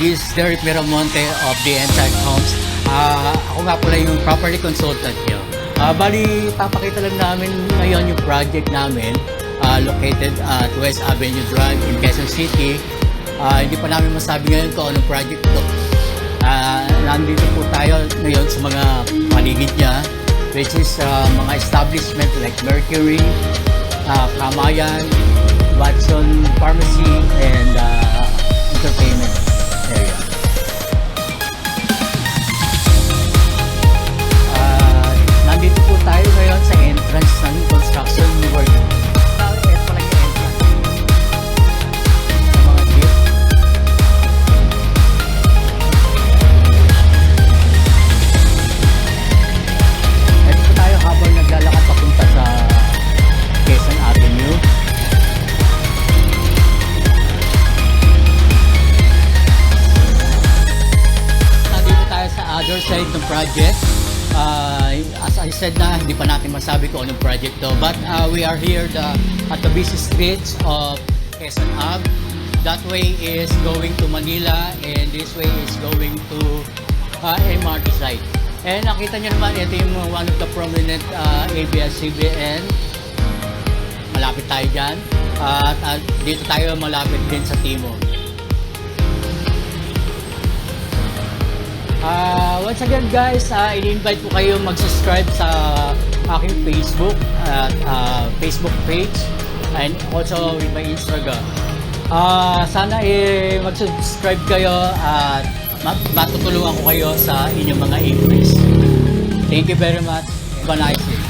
This is Derek Miramonte of the Insight Homes. Ako nga pala yung property consultant nyo. Bali, papakita lang namin ngayon yung project namin located at West Avenue Drive in Quezon City. Hindi pa namin masabi ngayon kung anong project ito. Nandito po tayo ngayon sa mga paligid niya, which is mga establishment like Mercury, Kamayan, Watson Pharmacy, and entertainment area. Nandito po tayo ngayon sa entrance ng construction work. Ito pala yung entrance ng mga jeep. Ito po tayo habang naglalakad papunta sa Quezon Avenue. Nandito tayo sa other side ng project. As I said na, hindi pa natin masabi kung anong project to. But we are here at the busy streets of Quezon Ave. That way is going to Manila and this way is going to MRT site. And nakita nyo naman, ito yung one of the prominent ABS-CBN. Malapit tayo dyan. At dito tayo malapit din sa Timog. Once again guys, i-invite ko kayo mag-subscribe sa aking Facebook at Facebook page and also with my Instagram. Sana mag-subscribe kayo at matutulungan ko kayo sa inyong mga inquiries. Thank you very much. Have a nice day.